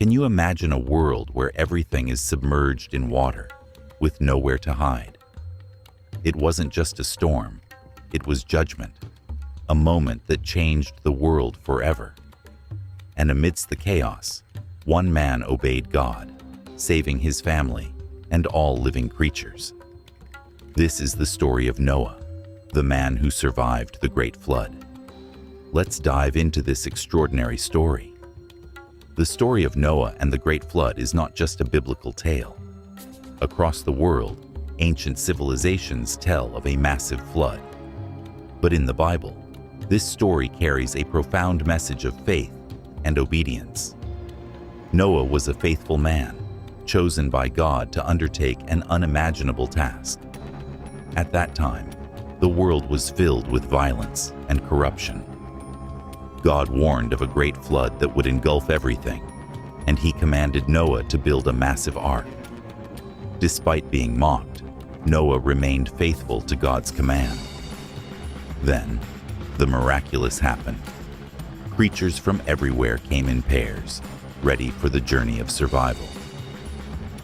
Can you imagine a world where everything is submerged in water, with nowhere to hide? It wasn't just a storm, it was judgment, a moment that changed the world forever. And amidst the chaos, one man obeyed God, saving his family and all living creatures. This is the story of Noah, the man who survived the great flood. Let's dive into this extraordinary story. The story of Noah and the great flood is not just a biblical tale. Across the world, ancient civilizations tell of a massive flood. But in the Bible, this story carries a profound message of faith and obedience. Noah was a faithful man, chosen by God to undertake an unimaginable task. At that time, the world was filled with violence and corruption. God warned of a great flood that would engulf everything, and he commanded Noah to build a massive ark. Despite being mocked, Noah remained faithful to God's command. Then, the miraculous happened. Creatures from everywhere came in pairs, ready for the journey of survival.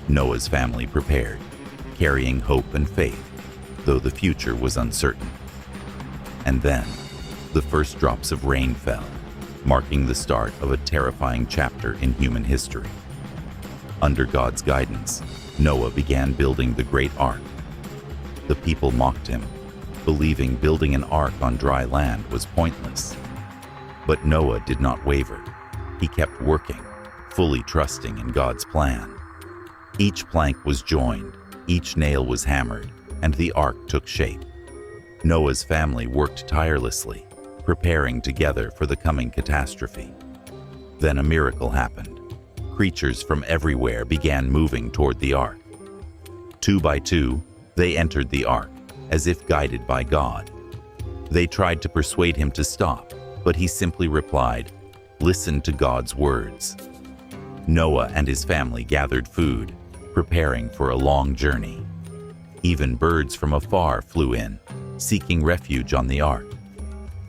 Noah's family prepared, carrying hope and faith, though the future was uncertain. And then, the first drops of rain fell, marking the start of a terrifying chapter in human history. Under God's guidance, Noah began building the great ark. The people mocked him, believing building an ark on dry land was pointless. But Noah did not waver. He kept working, fully trusting in God's plan. Each plank was joined, each nail was hammered, and the ark took shape. Noah's family worked tirelessly, preparing together for the coming catastrophe. Then a miracle happened. Creatures from everywhere began moving toward the ark. 2 by 2, they entered the ark, as if guided by God. They tried to persuade him to stop, but he simply replied, "Listen to God's words." Noah and his family gathered food, preparing for a long journey. Even birds from afar flew in, seeking refuge on the ark.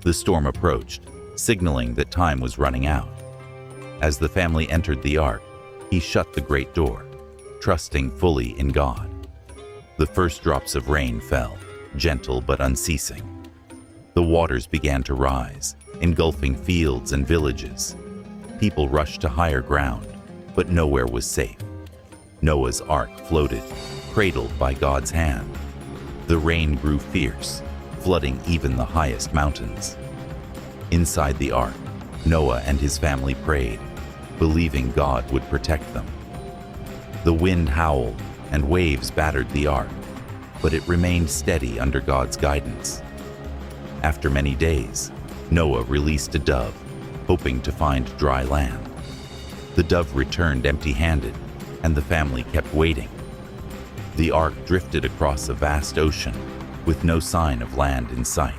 The storm approached, signaling that time was running out. As the family entered the ark, he shut the great door, trusting fully in God. The first drops of rain fell, gentle but unceasing. The waters began to rise, engulfing fields and villages. People rushed to higher ground, but nowhere was safe. Noah's ark floated, cradled by God's hand. The rain grew fierce, flooding even the highest mountains. Inside the ark, Noah and his family prayed, believing God would protect them. The wind howled and waves battered the ark, but it remained steady under God's guidance. After many days, Noah released a dove, hoping to find dry land. The dove returned empty-handed, and the family kept waiting. The ark drifted across a vast ocean, with no sign of land in sight.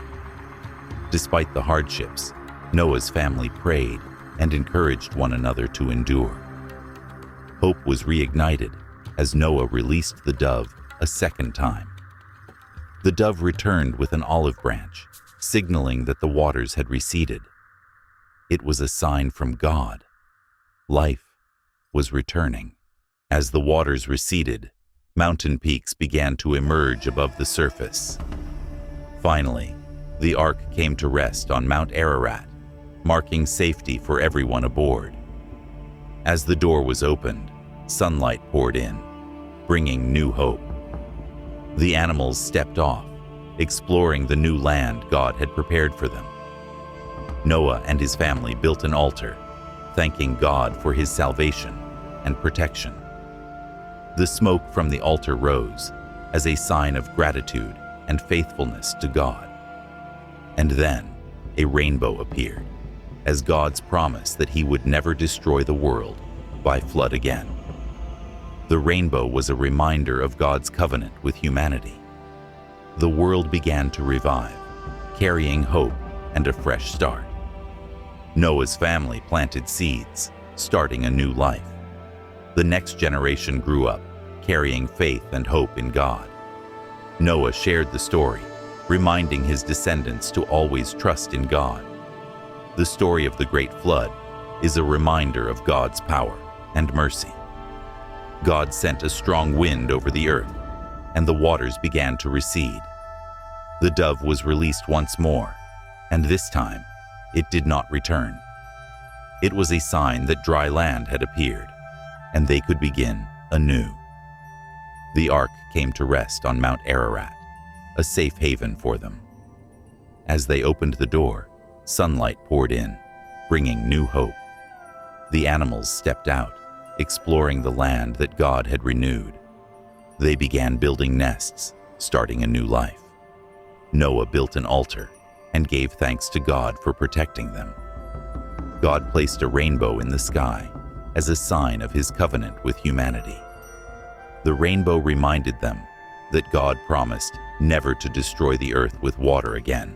Despite the hardships, Noah's family prayed and encouraged one another to endure. Hope was reignited as Noah released the dove a second time. The dove returned with an olive branch, signaling that the waters had receded. It was a sign from God. Life was returning. As the waters receded, mountain peaks began to emerge above the surface. Finally, the ark came to rest on Mount Ararat, marking safety for everyone aboard. As the door was opened, sunlight poured in, bringing new hope. The animals stepped off, exploring the new land God had prepared for them. Noah and his family built an altar, thanking God for his salvation and protection. The smoke from the altar rose as a sign of gratitude and faithfulness to God. And then a rainbow appeared, as God's promise that he would never destroy the world by flood again. The rainbow was a reminder of God's covenant with humanity. The world began to revive, carrying hope and a fresh start. Noah's family planted seeds, starting a new life. The next generation grew up, carrying faith and hope in God. Noah shared the story, reminding his descendants to always trust in God. The story of the Great Flood is a reminder of God's power, and mercy. God sent a strong wind over the earth, and the waters began to recede. The dove was released once more, and this time it did not return. It was a sign that dry land had appeared, and they could begin anew. The ark came to rest on Mount Ararat, a safe haven for them. As they opened the door, sunlight poured in, bringing new hope. The animals stepped out, exploring the land that God had renewed. They began building nests, starting a new life. Noah built an altar and gave thanks to God for protecting them. God placed a rainbow in the sky as a sign of his covenant with humanity. The rainbow reminded them that God promised never to destroy the earth with water again.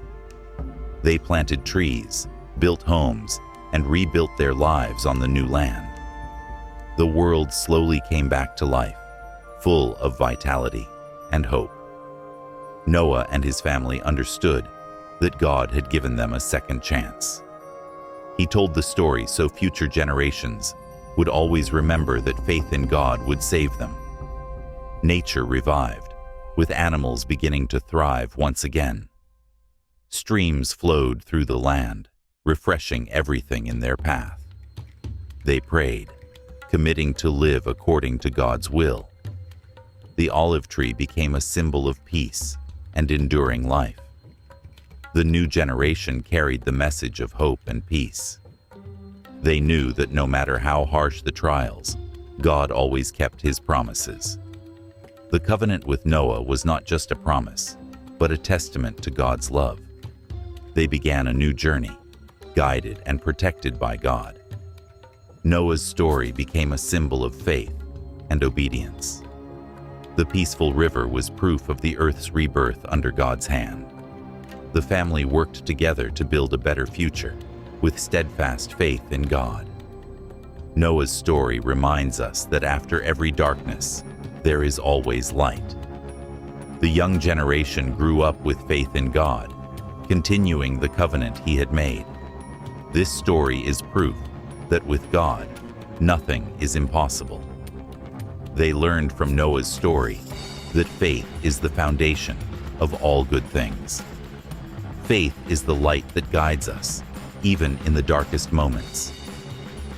They planted trees, built homes, and rebuilt their lives on the new land. The world slowly came back to life, full of vitality and hope. Noah and his family understood that God had given them a second chance. He told the story so future generations would always remember that faith in God would save them. Nature revived, with animals beginning to thrive once again. Streams flowed through the land, refreshing everything in their path. They prayed, committing to live according to God's will. The olive tree became a symbol of peace and enduring life. The new generation carried the message of hope and peace. They knew that no matter how harsh the trials, God always kept his promises. The covenant with Noah was not just a promise, but a testament to God's love. They began a new journey, guided and protected by God. Noah's story became a symbol of faith and obedience. The peaceful river was proof of the earth's rebirth under God's hand. The family worked together to build a better future with steadfast faith in God. Noah's story reminds us that after every darkness, there is always light. The young generation grew up with faith in God, continuing the covenant he had made. This story is proof that with God, nothing is impossible. They learned from Noah's story that faith is the foundation of all good things. Faith is the light that guides us, even in the darkest moments.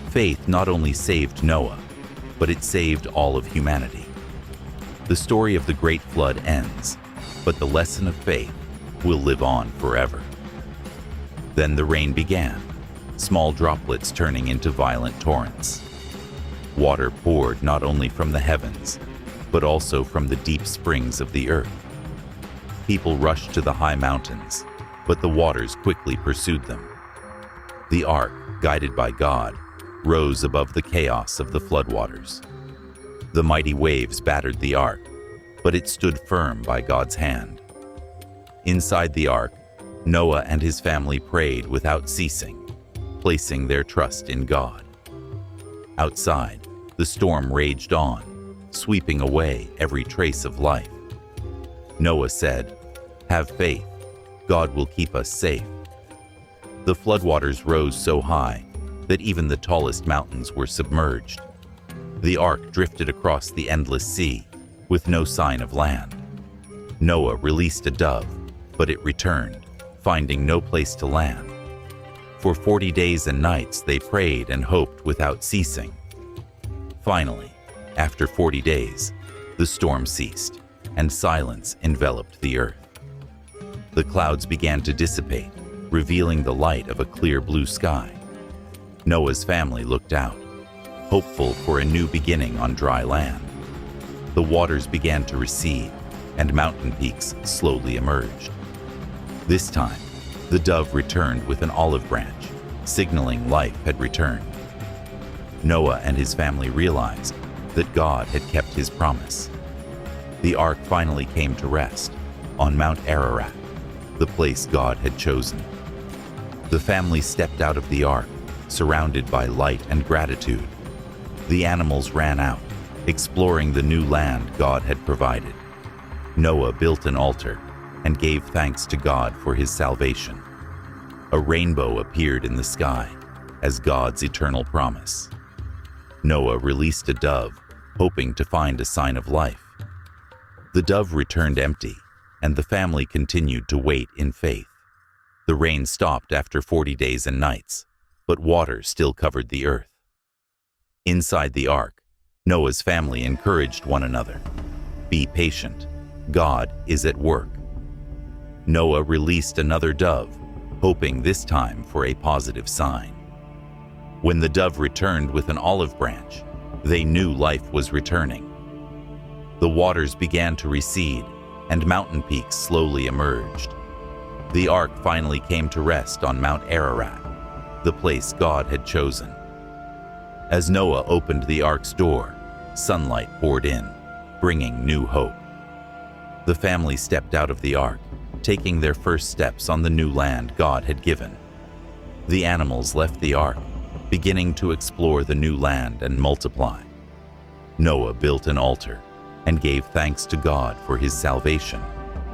Faith not only saved Noah, but it saved all of humanity. The story of the Great Flood ends, but the lesson of faith will live on forever. Then the rain began, small droplets turning into violent torrents. Water poured not only from the heavens, but also from the deep springs of the earth. People rushed to the high mountains, but the waters quickly pursued them. The ark, guided by God, rose above the chaos of the floodwaters. The mighty waves battered the ark, but it stood firm by God's hand. Inside the ark, Noah and his family prayed without ceasing, placing their trust in God. Outside, the storm raged on, sweeping away every trace of life. Noah said, "Have faith, God will keep us safe." The floodwaters rose so high that even the tallest mountains were submerged. The ark drifted across the endless sea, with no sign of land. Noah released a dove, but it returned, finding no place to land. For 40 days and nights they prayed and hoped without ceasing. Finally, after 40 days, the storm ceased, and silence enveloped the earth. The clouds began to dissipate, revealing the light of a clear blue sky. Noah's family looked out, hopeful for a new beginning on dry land. The waters began to recede, and mountain peaks slowly emerged. This time, the dove returned with an olive branch, signaling life had returned. Noah and his family realized that God had kept his promise. The ark finally came to rest on Mount Ararat, the place God had chosen. The family stepped out of the ark, surrounded by light and gratitude. The animals ran out, exploring the new land God had provided. Noah built an altar and gave thanks to God for his salvation. A rainbow appeared in the sky as God's eternal promise. Noah released a dove, hoping to find a sign of life. The dove returned empty, and the family continued to wait in faith. The rain stopped after 40 days and nights, but water still covered the earth. Inside the ark, Noah's family encouraged one another. Be patient. God is at work. Noah released another dove, hoping this time for a positive sign. When the dove returned with an olive branch, they knew life was returning. The waters began to recede, and mountain peaks slowly emerged. The ark finally came to rest on Mount Ararat, the place God had chosen. As Noah opened the ark's door, sunlight poured in, bringing new hope. The family stepped out of the ark, taking their first steps on the new land God had given. The animals left the ark, beginning to explore the new land and multiply. Noah built an altar and gave thanks to God for his salvation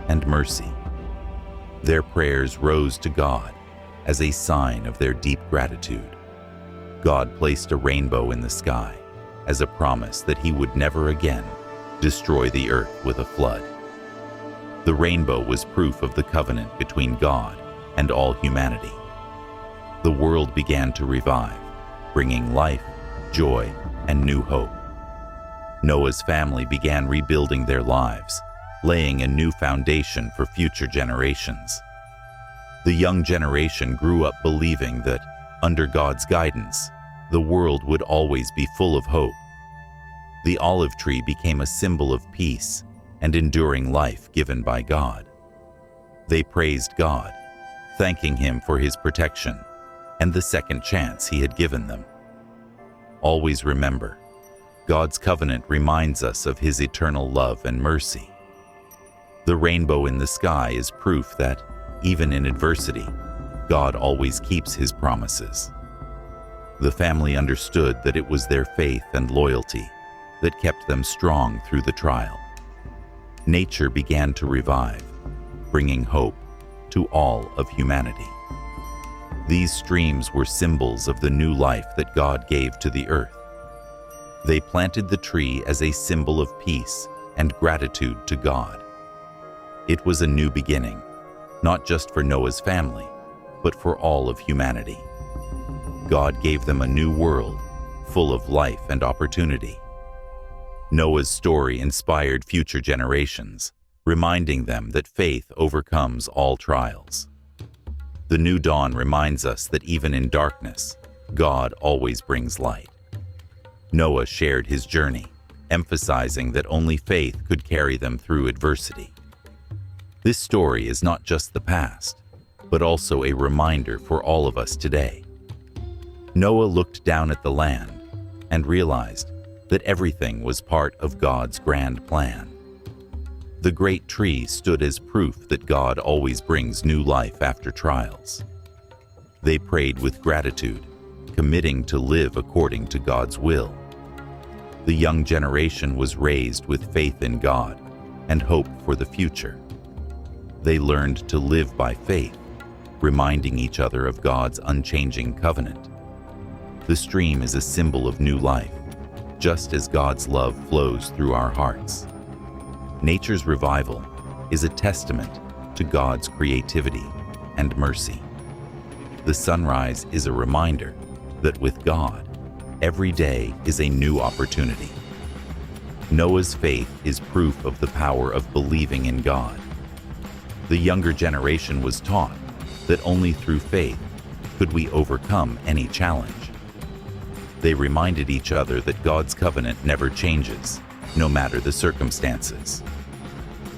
and mercy. Their prayers rose to God as a sign of their deep gratitude. God placed a rainbow in the sky as a promise that he would never again destroy the earth with a flood. The rainbow was proof of the covenant between God and all humanity. The world began to revive, bringing life, joy, and new hope. Noah's family began rebuilding their lives, laying a new foundation for future generations. The young generation grew up believing that, under God's guidance, the world would always be full of hope. The olive tree became a symbol of peace and enduring life given by God. They praised God, thanking him for his protection and the second chance he had given them. Always remember, God's covenant reminds us of his eternal love and mercy. The rainbow in the sky is proof that, even in adversity, God always keeps his promises. The family understood that it was their faith and loyalty that kept them strong through the trial. Nature began to revive, bringing hope to all of humanity. These streams were symbols of the new life that God gave to the earth. They planted the tree as a symbol of peace and gratitude to God. It was a new beginning, not just for Noah's family, but for all of humanity. God gave them a new world, full of life and opportunity. Noah's story inspired future generations, reminding them that faith overcomes all trials. The new dawn reminds us that even in darkness, God always brings light. Noah shared his journey, emphasizing that only faith could carry them through adversity. This story is not just the past, but also a reminder for all of us today. Noah looked down at the land and realized that everything was part of God's grand plan. The great tree stood as proof that God always brings new life after trials. They prayed with gratitude, committing to live according to God's will. The young generation was raised with faith in God and hope for the future. They learned to live by faith, reminding each other of God's unchanging covenant. The stream is a symbol of new life, just as God's love flows through our hearts. Nature's revival is a testament to God's creativity and mercy. The sunrise is a reminder that with God, every day is a new opportunity. Noah's faith is proof of the power of believing in God. The younger generation was taught that only through faith could we overcome any challenge. They reminded each other that God's covenant never changes, no matter the circumstances.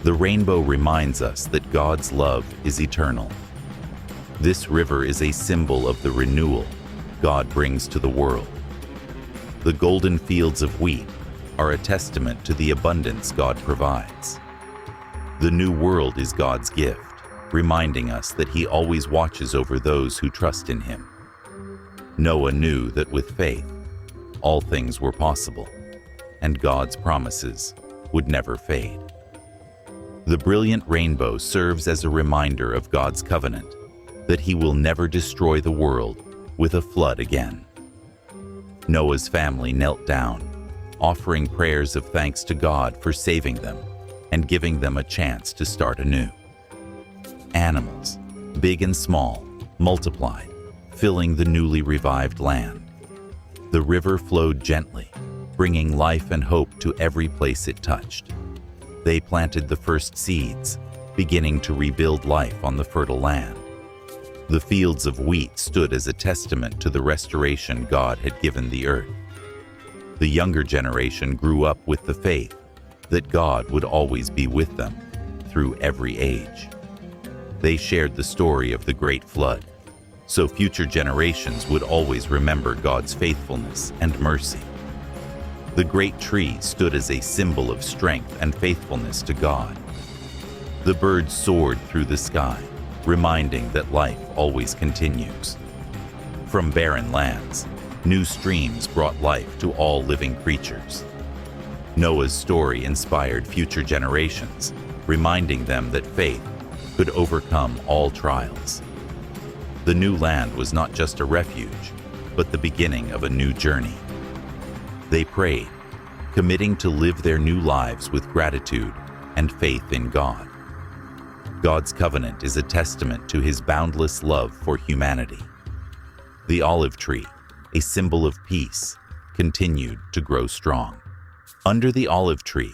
The rainbow reminds us that God's love is eternal. This river is a symbol of the renewal God brings to the world. The golden fields of wheat are a testament to the abundance God provides. The new world is God's gift, reminding us that He always watches over those who trust in Him. Noah knew that with faith, all things were possible, and God's promises would never fade. The brilliant rainbow serves as a reminder of God's covenant, that He will never destroy the world with a flood again. Noah's family knelt down, offering prayers of thanks to God for saving them and giving them a chance to start anew. Animals, big and small, multiplied, filling the newly revived land. The river flowed gently, bringing life and hope to every place it touched. They planted the first seeds, beginning to rebuild life on the fertile land. The fields of wheat stood as a testament to the restoration God had given the earth. The younger generation grew up with the faith that God would always be with them through every age. They shared the story of the great flood, so future generations would always remember God's faithfulness and mercy. The great tree stood as a symbol of strength and faithfulness to God. The birds soared through the sky, reminding that life always continues. From barren lands, new streams brought life to all living creatures. Noah's story inspired future generations, reminding them that faith could overcome all trials. The new land was not just a refuge, but the beginning of a new journey. They prayed, committing to live their new lives with gratitude and faith in God. God's covenant is a testament to His boundless love for humanity. The olive tree, a symbol of peace, continued to grow strong. Under the olive tree,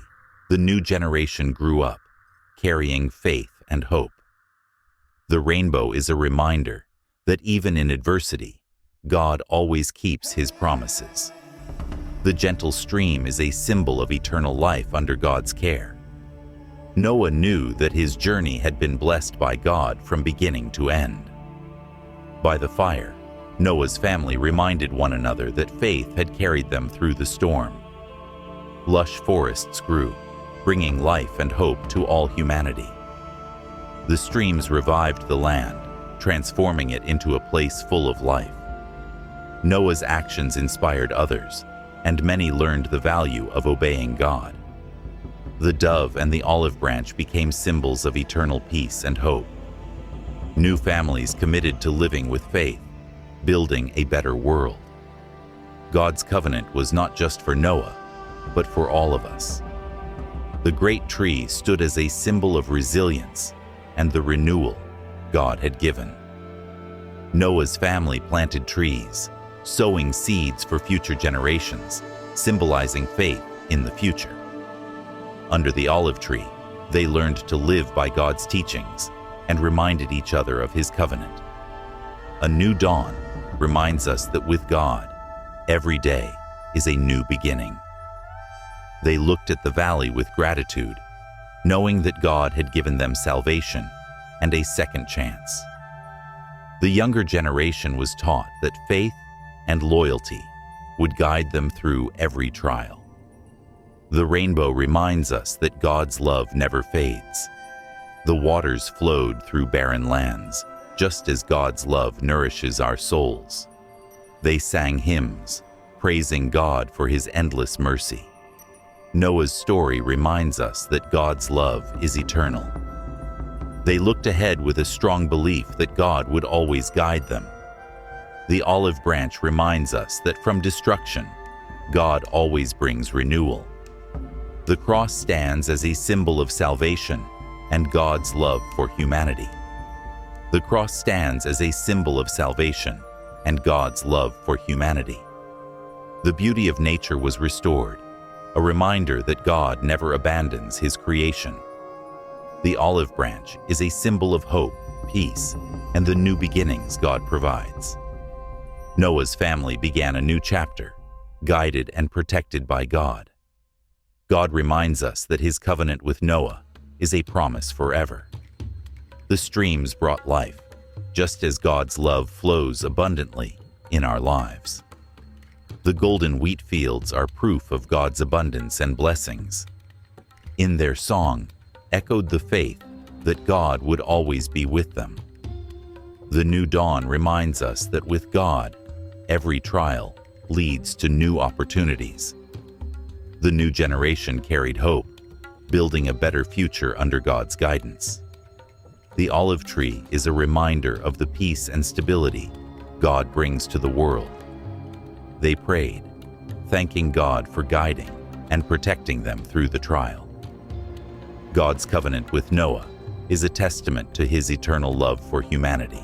the new generation grew up, carrying faith and hope. The rainbow is a reminder that even in adversity, God always keeps His promises. The gentle stream is a symbol of eternal life under God's care. Noah knew that his journey had been blessed by God from beginning to end. By the fire, Noah's family reminded one another that faith had carried them through the storm. Lush forests grew, bringing life and hope to all humanity. The streams revived the land, transforming it into a place full of life. Noah's actions inspired others, and many learned the value of obeying God. The dove and the olive branch became symbols of eternal peace and hope. New families committed to living with faith, building a better world. God's covenant was not just for Noah, but for all of us. The great tree stood as a symbol of resilience and the renewal God had given. Noah's family planted trees, sowing seeds for future generations, symbolizing faith in the future. Under the olive tree, they learned to live by God's teachings and reminded each other of His covenant. A new dawn reminds us that with God, every day is a new beginning. They looked at the valley with gratitude, knowing that God had given them salvation and a second chance. The younger generation was taught that faith and loyalty would guide them through every trial. The rainbow reminds us that God's love never fades. The waters flowed through barren lands, just as God's love nourishes our souls. They sang hymns, praising God for His endless mercy. Noah's story reminds us that God's love is eternal. They looked ahead with a strong belief that God would always guide them. The olive branch reminds us that from destruction, God always brings renewal. The cross stands as a symbol of salvation and God's love for humanity. The cross stands as a symbol of salvation and God's love for humanity. The beauty of nature was restored, a reminder that God never abandons His creation. The olive branch is a symbol of hope, peace, and the new beginnings God provides. Noah's family began a new chapter, guided and protected by God. God reminds us that His covenant with Noah is a promise forever. The streams brought life, just as God's love flows abundantly in our lives. The golden wheat fields are proof of God's abundance and blessings. In their song, echoed the faith that God would always be with them. The new dawn reminds us that with God, every trial leads to new opportunities. The new generation carried hope, building a better future under God's guidance. The olive tree is a reminder of the peace and stability God brings to the world. They prayed, thanking God for guiding and protecting them through the trial. God's covenant with Noah is a testament to his eternal love for humanity.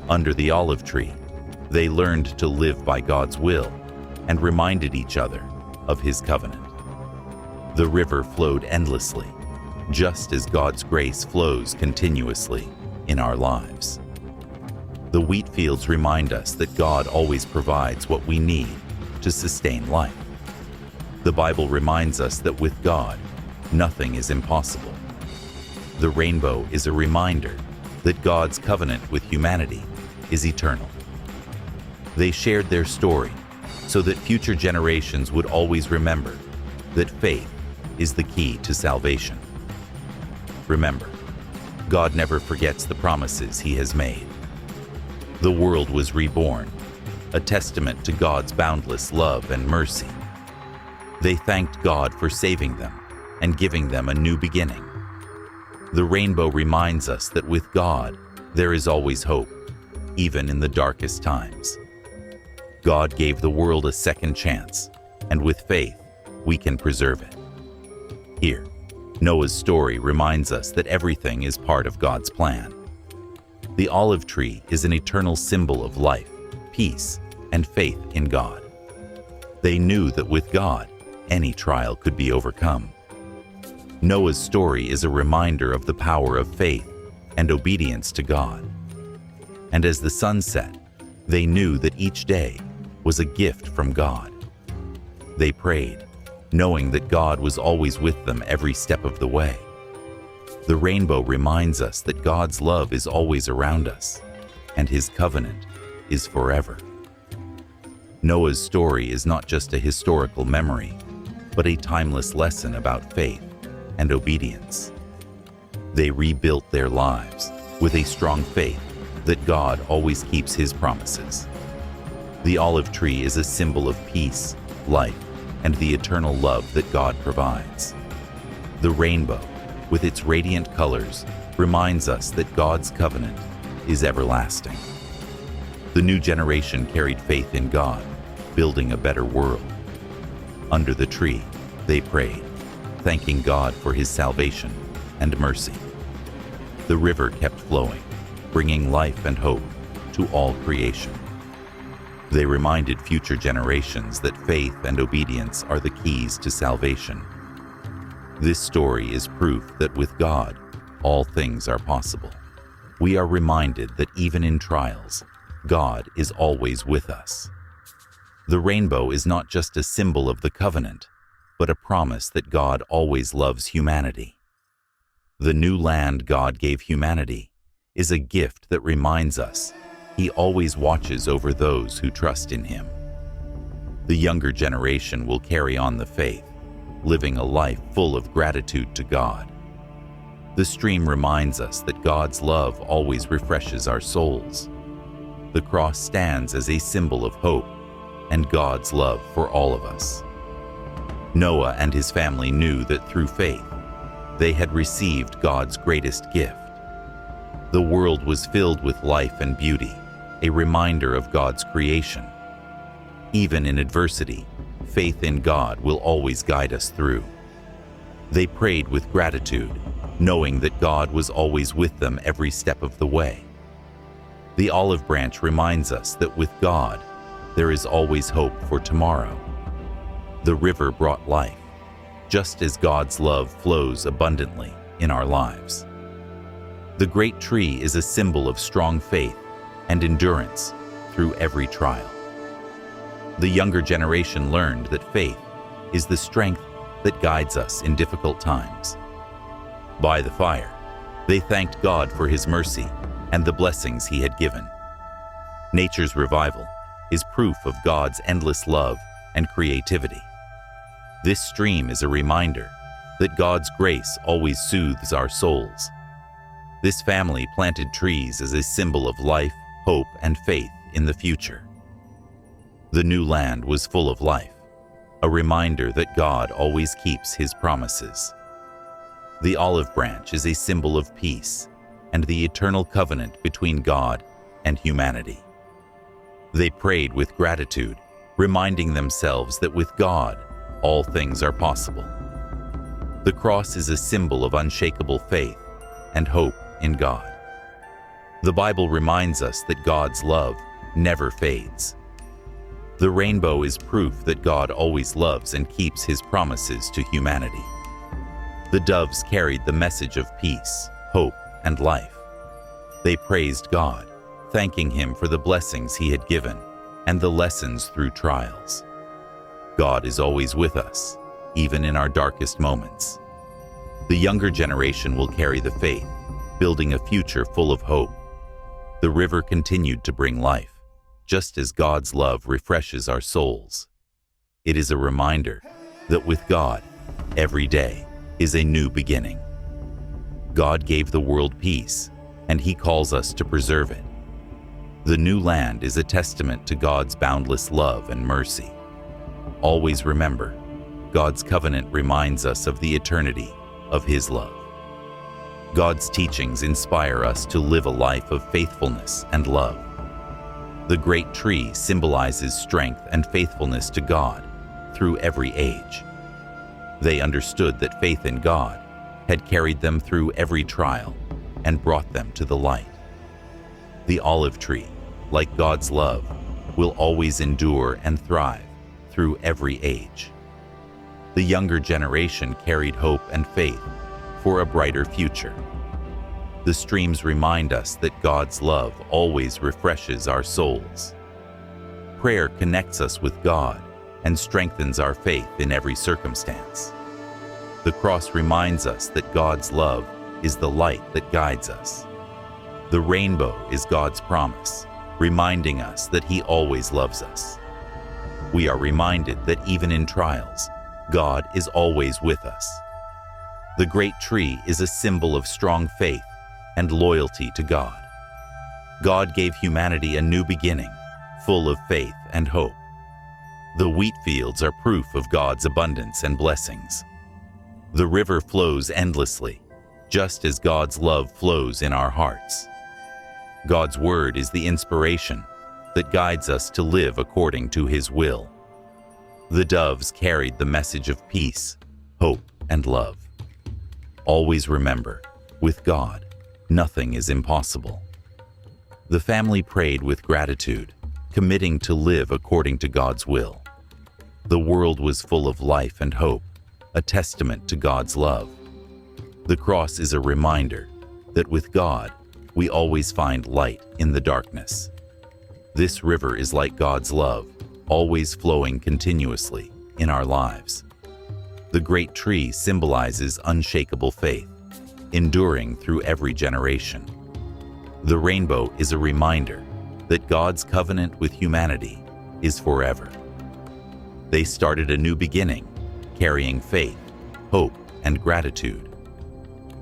Under the olive tree, they learned to live by God's will and reminded each other of his covenant. The river flowed endlessly, just as God's grace flows continuously in our lives. The wheat fields remind us that God always provides what we need to sustain life. The Bible reminds us that with God, nothing is impossible. The rainbow is a reminder that God's covenant with humanity is eternal. They shared their story so that future generations would always remember that faith is the key to salvation. Remember, God never forgets the promises he has made. The world was reborn, a testament to God's boundless love and mercy. They thanked God for saving them and giving them a new beginning. The rainbow reminds us that with God, there is always hope, even in the darkest times. God gave the world a second chance, and with faith, we can preserve it. Here, Noah's story reminds us that everything is part of God's plan. The olive tree is an eternal symbol of life, peace, and faith in God. They knew that with God, any trial could be overcome. Noah's story is a reminder of the power of faith and obedience to God. And as the sun set, they knew that each day was a gift from God. They prayed, knowing that God was always with them every step of the way. The rainbow reminds us that God's love is always around us, and his covenant is forever. Noah's story is not just a historical memory, but a timeless lesson about faith and obedience. They rebuilt their lives with a strong faith that God always keeps his promises. The olive tree is a symbol of peace, life, and the eternal love that God provides. The rainbow, with its radiant colors, reminds us that God's covenant is everlasting. The new generation carried faith in God, building a better world. Under the tree, they prayed, thanking God for his salvation and mercy. The river kept flowing, bringing life and hope to all creation. They reminded future generations that faith and obedience are the keys to salvation. This story is proof that with God, all things are possible. We are reminded that even in trials, God is always with us. The rainbow is not just a symbol of the covenant, but a promise that God always loves humanity. The new land God gave humanity is a gift that reminds us he always watches over those who trust in him. The younger generation will carry on the faith, living a life full of gratitude to God. The stream reminds us that God's love always refreshes our souls. The cross stands as a symbol of hope and God's love for all of us. Noah and his family knew that through faith, they had received God's greatest gift. The world was filled with life and beauty, a reminder of God's creation. Even in adversity, faith in God will always guide us through. They prayed with gratitude, knowing that God was always with them every step of the way. The olive branch reminds us that with God, there is always hope for tomorrow. The river brought life, just as God's love flows abundantly in our lives. The great tree is a symbol of strong faith and endurance through every trial. The younger generation learned that faith is the strength that guides us in difficult times. By the fire, they thanked God for his mercy and the blessings he had given. Nature's revival is proof of God's endless love and creativity. This stream is a reminder that God's grace always soothes our souls. This family planted trees as a symbol of life, hope, and faith in the future. The new land was full of life, a reminder that God always keeps his promises. The olive branch is a symbol of peace and the eternal covenant between God and humanity. They prayed with gratitude, reminding themselves that with God, all things are possible. The cross is a symbol of unshakable faith and hope in God. The Bible reminds us that God's love never fades. The rainbow is proof that God always loves and keeps His promises to humanity. The doves carried the message of peace, hope, and life. They praised God, thanking Him for the blessings He had given and the lessons through trials. God is always with us, even in our darkest moments. The younger generation will carry the faith, building a future full of hope. The river continued to bring life, just as God's love refreshes our souls. It is a reminder that with God, every day is a new beginning. God gave the world peace, and He calls us to preserve it. The new land is a testament to God's boundless love and mercy. Always remember, God's covenant reminds us of the eternity of His love. God's teachings inspire us to live a life of faithfulness and love. The great tree symbolizes strength and faithfulness to God through every age. They understood that faith in God had carried them through every trial and brought them to the light. The olive tree, like God's love, will always endure and thrive through every age. The younger generation carried hope and faith for a brighter future. The streams remind us that God's love always refreshes our souls. Prayer connects us with God and strengthens our faith in every circumstance. The cross reminds us that God's love is the light that guides us. The rainbow is God's promise, reminding us that He always loves us. We are reminded that even in trials, God is always with us. The great tree is a symbol of strong faith and loyalty to God. God gave humanity a new beginning, full of faith and hope. The wheat fields are proof of God's abundance and blessings. The river flows endlessly, just as God's love flows in our hearts. God's word is the inspiration that guides us to live according to His will. The doves carried the message of peace, hope, and love. Always remember, with God, nothing is impossible. The family prayed with gratitude, committing to live according to God's will. The world was full of life and hope, a testament to God's love. The cross is a reminder that with God, we always find light in the darkness. This river is like God's love, always flowing continuously in our lives. The great tree symbolizes unshakable faith, enduring through every generation. The rainbow is a reminder that God's covenant with humanity is forever. They started a new beginning, carrying faith, hope, and gratitude.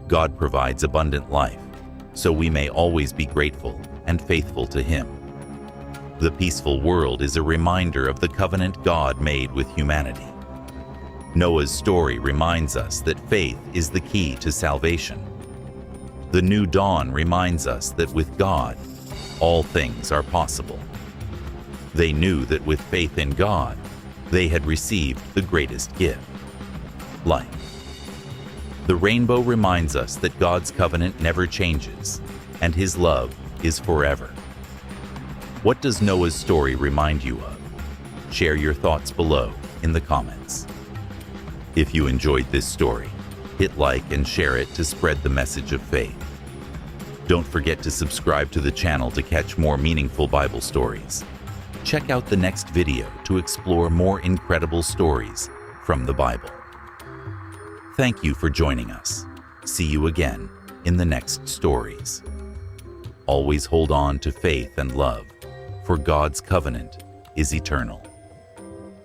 God provides abundant life, so we may always be grateful and faithful to Him. The peaceful world is a reminder of the covenant God made with humanity. Noah's story reminds us that faith is the key to salvation. The new dawn reminds us that with God, all things are possible. They knew that with faith in God, they had received the greatest gift, life. The rainbow reminds us that God's covenant never changes, and His love is forever. What does Noah's story remind you of? Share your thoughts below in the comments. If you enjoyed this story, hit like and share it to spread the message of faith. Don't forget to subscribe to the channel to catch more meaningful Bible stories. Check out the next video to explore more incredible stories from the Bible. Thank you for joining us. See you again in the next stories. Always hold on to faith and love, for God's covenant is eternal.